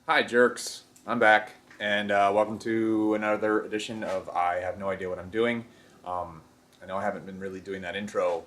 Hi jerks, I'm back, and welcome to another edition of I Have No Idea What I'm Doing. I know I haven't been really doing that intro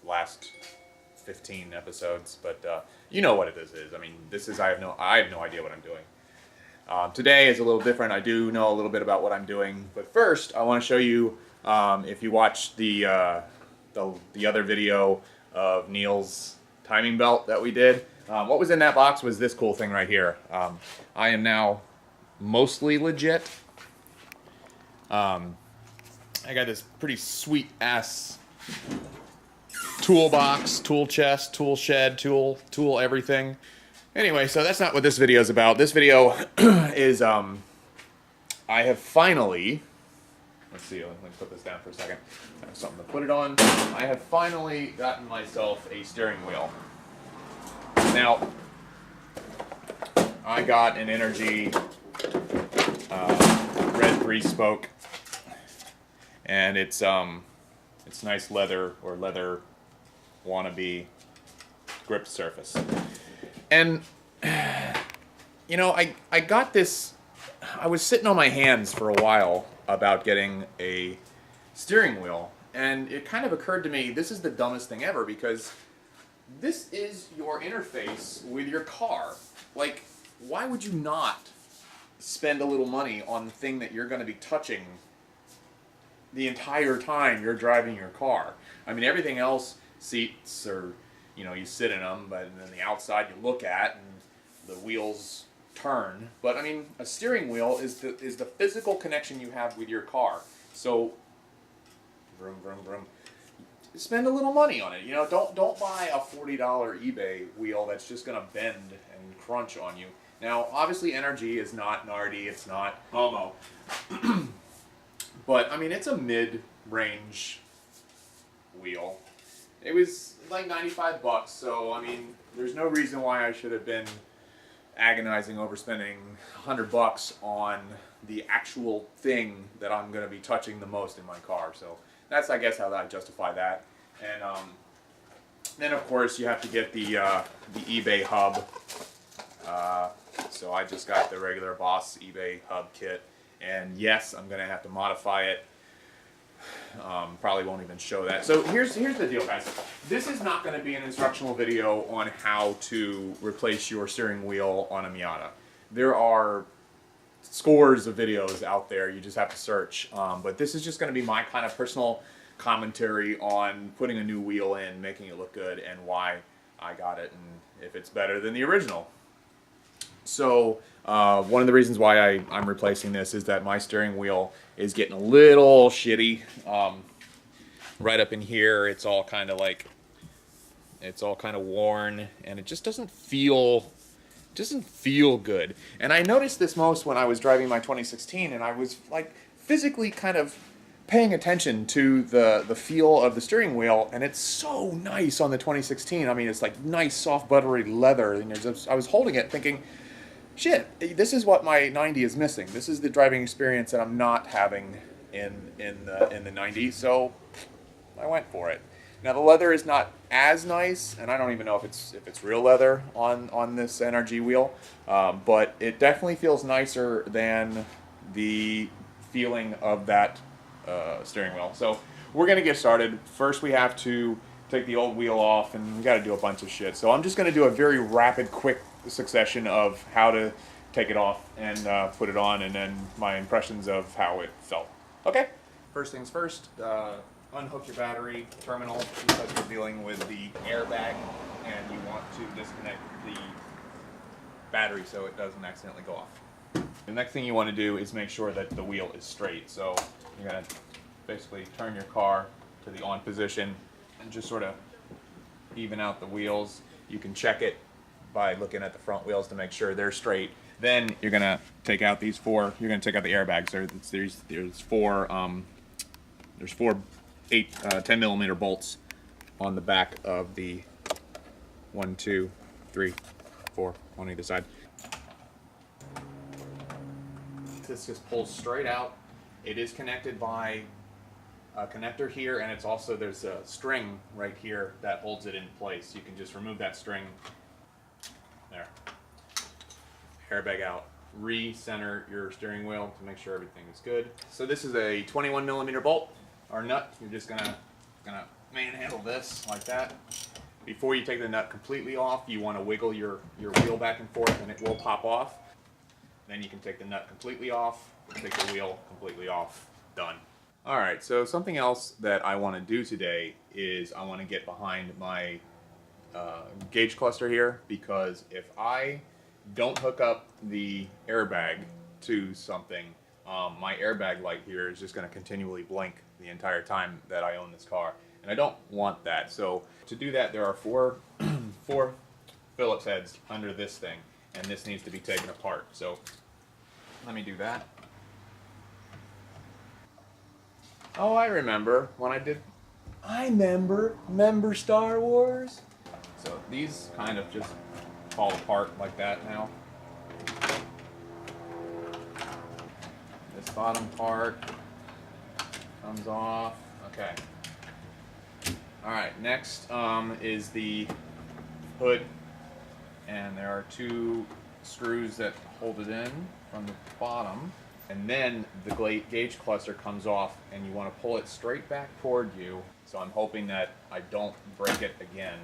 the last 15 episodes, but you know what it is. I mean, this is I have no idea what I'm doing. Today is a little different. I do know a little bit about what I'm doing, but first I want to show you, if you watched the other video of Neil's timing belt that we did. What was in that box was this cool thing right here. I am now mostly legit. I got this pretty sweet ass toolbox, tool chest, tool shed, tool everything. Anyway, so that's not what this video is about. This video is I have finally, let's see, let me put this down for a second. I have something to put it on. I have finally gotten myself a steering wheel. Now, I got an Energy red 3-spoke, and it's nice leather or leather wannabe grip surface. And you know, I got this. I was sitting on my hands for a while about getting a steering wheel, and it kind of occurred to me, this is the dumbest thing ever, because this is your interface with your car. Like, why would you not spend a little money on the thing that you're going to be touching the entire time you're driving your car? I mean, everything else, seats, or, you know, you sit in them, but then the outside you look at and the wheels turn. But I mean, a steering wheel is the physical connection you have with your car. So, vroom, vroom, vroom. Spend a little money on it. You know, don't buy a $40 eBay wheel that's just gonna bend and crunch on you. Now, obviously, Energy is not Nardi, it's not Homo, but I mean, it's a mid-range wheel. It was like 95 bucks, so I mean, there's no reason why I should have been agonizing over spending 100 bucks on the actual thing that I'm gonna be touching the most in my car. So that's, I guess, how I justify that. And then, of course, you have to get the eBay hub. So I just got the regular Boss eBay hub kit. And yes, I'm going to have to modify it. Probably won't even show that. So here's the deal, guys. This is not going to be an instructional video on how to replace your steering wheel on a Miata. There are scores of videos out there. You just have to search. But this is just going to be my kind of personal commentary on putting a new wheel in, making it look good, and why I got it, and if it's better than the original. So one of the reasons why I'm replacing this is that my steering wheel is getting a little shitty. Right up in here, it's all kind of worn, and it just doesn't feel good. And I noticed this most when I was driving my 2016, and I was like physically kind of paying attention to the feel of the steering wheel, and it's so nice on the 2016. I mean, it's like nice, soft, buttery leather. And I was holding it thinking, shit, this is what my 90 is missing. This is the driving experience that I'm not having in the 90. So I went for it. Now the leather is not as nice, and I don't even know if it's real leather on this NRG wheel, but it definitely feels nicer than the feeling of that steering wheel. So we're gonna get started. First, we have to take the old wheel off, and we got to do a bunch of shit. So I'm just gonna do a very rapid, quick succession of how to take it off and put it on, and then my impressions of how it felt. Okay. First things first. Unhook your battery terminal because we're dealing with the airbag, and you want to disconnect the battery so it doesn't accidentally go off. The next thing you want to do is make sure that the wheel is straight. So you're going to basically turn your car to the on position and just sort of even out the wheels. You can check it by looking at the front wheels to make sure they're straight. Then you're going to take out these four, you're going to take out the airbags. There's four 10 millimeter bolts on the back of the 1, 2, 3, 4 on either side. This just pulls straight out. It is connected by a connector here, and it's also, there's a string right here that holds it in place. You can just remove that string there. airbag out. Recenter your steering wheel to make sure everything is good. So this is a 21mm bolt or nut. You're just gonna manhandle this like that. Before you take the nut completely off, you want to wiggle your wheel back and forth, and it will pop off. Then you can take the nut completely off, take the wheel completely off. Done. All right. So something else that I want to do today is I want to get behind my gauge cluster here, because if I don't hook up the airbag to something, my airbag light here is just going to continually blink the entire time that I own this car, and I don't want that. So to do that, there are four Phillips heads under this thing, and this needs to be taken apart. So let me do that. Oh, I remember when I remember Star Wars. So these kind of just fall apart like that now. This bottom part comes off. Okay. All right, next is the hood, and there are two screws that hold it in from the bottom, and then the gauge cluster comes off, and you want to pull it straight back toward you. So I'm hoping that I don't break it again.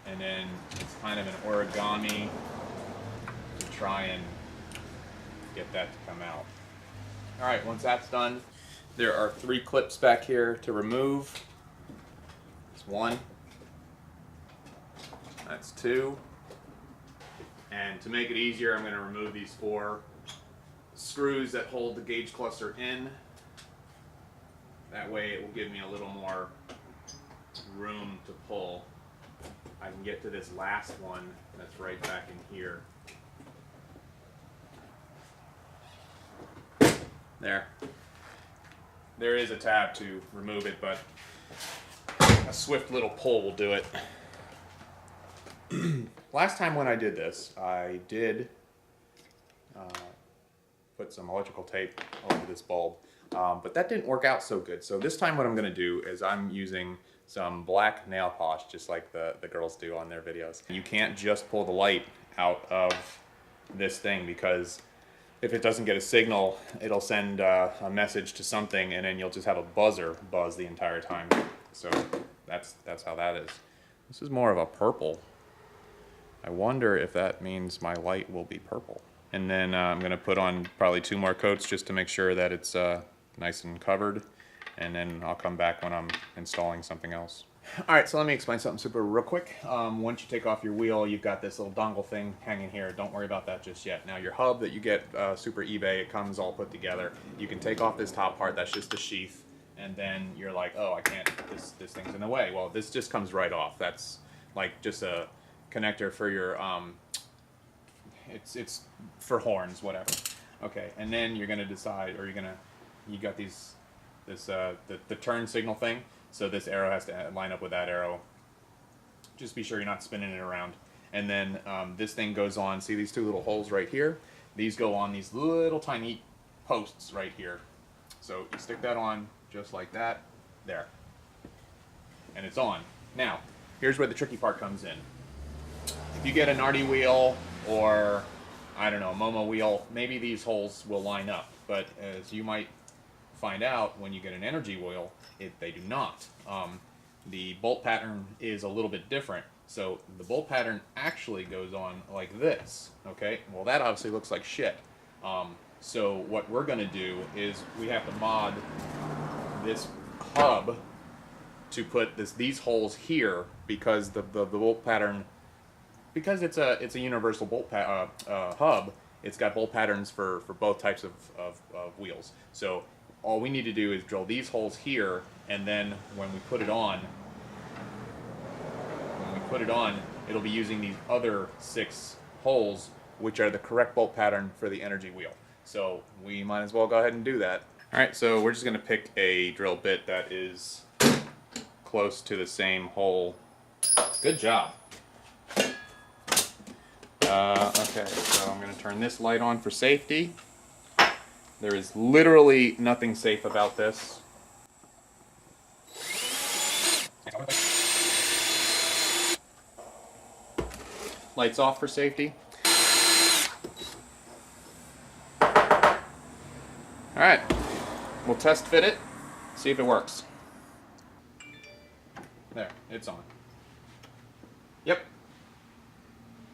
And then it's kind of an origami to try and get that to come out. All right, once that's done, there are 3 clips back here to remove. That's 1. That's 2. And to make it easier, I'm going to remove these 4 screws that hold the gauge cluster in. That way it will give me a little more room to pull. I can get to this last one that's right back in here. There. There is a tab to remove it, but a swift little pull will do it. Last time when I did this, I did put some electrical tape over this bulb, but that didn't work out so good. So this time what I'm going to do is I'm using some black nail polish, just like the girls do on their videos. You can't just pull the light out of this thing, because if it doesn't get a signal, it'll send a message to something, and then you'll just have a buzzer buzz the entire time. So that's how that is. This is more of a purple. I wonder if that means my light will be purple. And then I'm going to put on probably 2 more coats just to make sure that it's nice and covered. And then I'll come back when I'm installing something else. All right, so let me explain something super real quick. Once you take off your wheel, you've got this little dongle thing hanging here. Don't worry about that just yet. Now your hub that you get super eBay, it comes all put together. You can take off this top part, that's just a sheath, and then you're like, oh, I can't, this thing's in the way. Well, this just comes right off. That's like just a connector for your, it's for horns, whatever. Okay, and then you're gonna decide, or you got these, the turn signal thing. So this arrow has to line up with that arrow. Just be sure you're not spinning it around. And then this thing goes on, see these 2 little holes right here? These go on these little tiny posts right here. So you stick that on just like that, there. And it's on. Now, here's where the tricky part comes in. If you get an Nardi wheel, or I don't know, a Momo wheel, maybe these holes will line up. But as you might find out when you get an energy wheel, they do not. The bolt pattern is a little bit different. So the bolt pattern actually goes on like this, okay? Well, that obviously looks like shit. So what we're gonna do is we have to mod this hub to put these holes here, because the bolt pattern, because it's a universal bolt hub, it's got bolt patterns for both types of wheels. So all we need to do is drill these holes here, and then when we put it on, it'll be using these other 6 holes, which are the correct bolt pattern for the energy wheel. So we might as well go ahead and do that. All right, so we're just going to pick a drill bit that is close to the same hole. Good job. Okay, so I'm going to turn this light on for safety. There is literally nothing safe about this. Lights off for safety. test fit it, see if it works. There, it's on. Yep.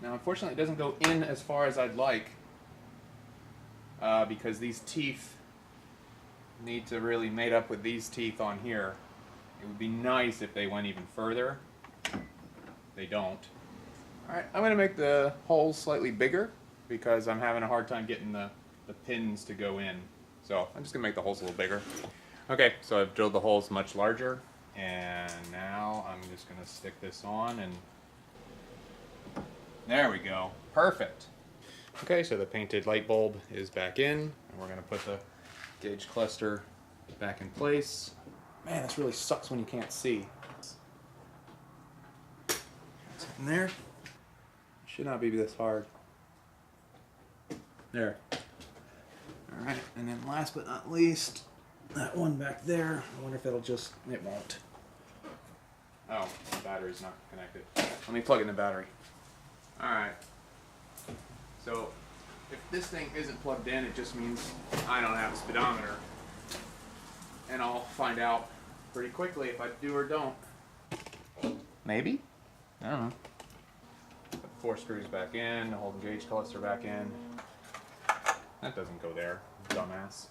Now, unfortunately, it doesn't go in as far as I'd like because these teeth need to really mate up with these teeth on here. It would be nice if they went even further. They don't. Alright, I'm going to make the holes slightly bigger because I'm having a hard time getting the pins to go in. So I'm just going to make the holes a little bigger. Okay, so I've drilled the holes much larger, and now I'm just going to stick this on, and there we go. Perfect. Okay, so the painted light bulb is back in, and we're going to put the gauge cluster back in place. Man, this really sucks when you can't see. It's in there. Should not be this hard. There. Alright, and then last but not least, that one back there. I wonder if it'll just, it won't. Oh, the battery's not connected. Let me plug in the battery. Alright. So, if this thing isn't plugged in, it just means I don't have a speedometer. And I'll find out pretty quickly if I do or don't. Maybe? I don't know. Put the 4 screws back in, hold the gauge cluster back in. That doesn't go there, dumbass.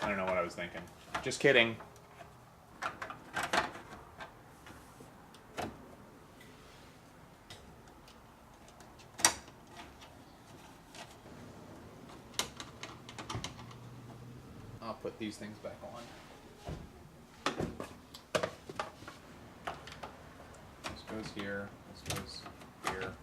I don't know what I was thinking. Just kidding. I'll put these things back on. This goes here, this goes here.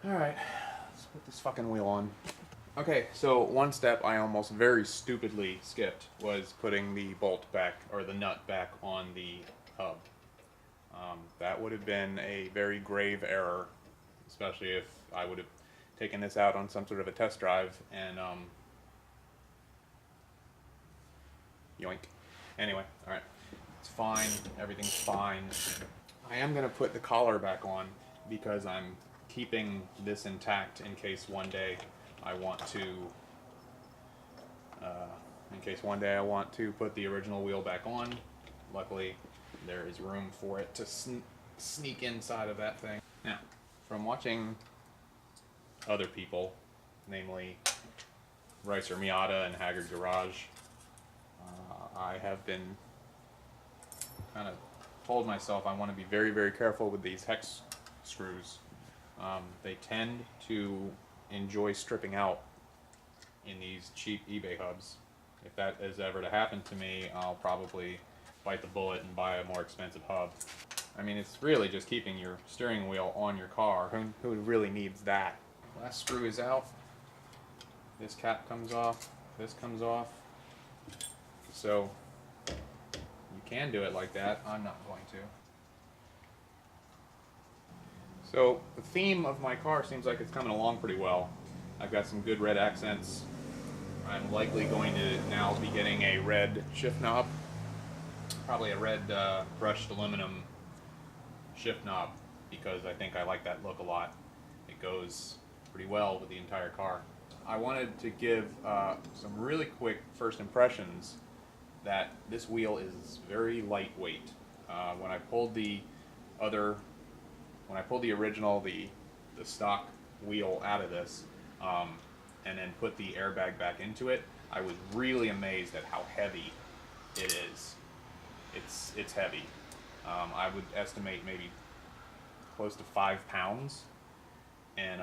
Alright, let's put this fucking wheel on. Okay, so one step I almost very stupidly skipped was putting the bolt back, or the nut back on the hub. That would have been a very grave error, especially if I would have taken this out on some sort of a test drive and, yoink. Anyway, alright, it's fine, everything's fine. I am going to put the collar back on because I'm keeping this intact in case one day I want to, put the original wheel back on. Luckily, there is room for it to sneak inside of that thing. Now, from watching other people, namely Ricer Miata and Haggard Garage, I have been kind of told myself I want to be very, very careful with these hex screws. They tend to enjoy stripping out in these cheap eBay hubs. If that is ever to happen to me, I'll probably bite the bullet and buy a more expensive hub. I mean, it's really just keeping your steering wheel on your car. Who really needs that? Last screw is out. This cap comes off. This comes off. So, you can do it like that. I'm not going to. So, the theme of my car seems like it's coming along pretty well. I've got some good red accents. I'm likely going to now be getting a red shift knob. Probably a red brushed aluminum shift knob because I think I like that look a lot. It goes pretty well with the entire car. I wanted to give some really quick first impressions that this wheel is very lightweight. When I pulled the original, the stock wheel out of this, and then put the airbag back into it, I was really amazed at how heavy it is. It's heavy. I would estimate maybe close to 5 pounds, and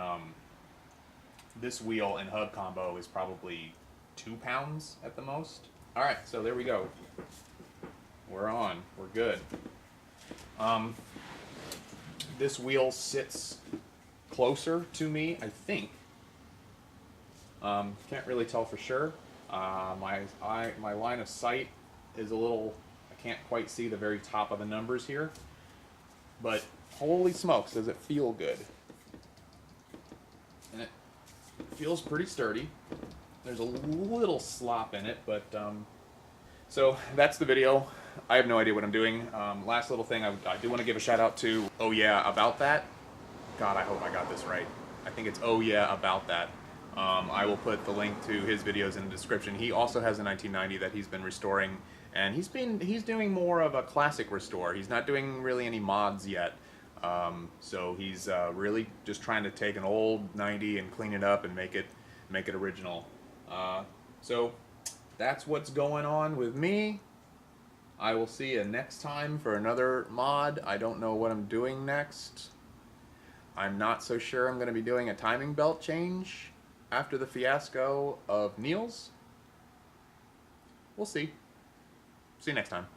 this wheel and hub combo is probably 2 pounds at the most. Alright, so there we go. We're on. We're good. This wheel sits closer to me, I think. Can't really tell for sure. My line of sight is a little, I can't quite see the very top of the numbers here, but holy smokes, does it feel good. And it feels pretty sturdy. There's a little slop in it, but so that's the video. I have no idea what I'm doing. Last little thing, I do want to give a shout out to, oh yeah, about that. God, I hope I got this right. I think it's Oh Yeah About That. I will put the link to his videos in the description. He also has a 1990 that he's been restoring, and he's doing more of a classic restore. He's not doing really any mods yet. So he's really just trying to take an old 90 and clean it up and make it original. So that's what's going on with me. I will see you next time for another mod. I don't know what I'm doing next. I'm not so sure I'm going to be doing a timing belt change after the fiasco of Neil's. We'll see. See you next time.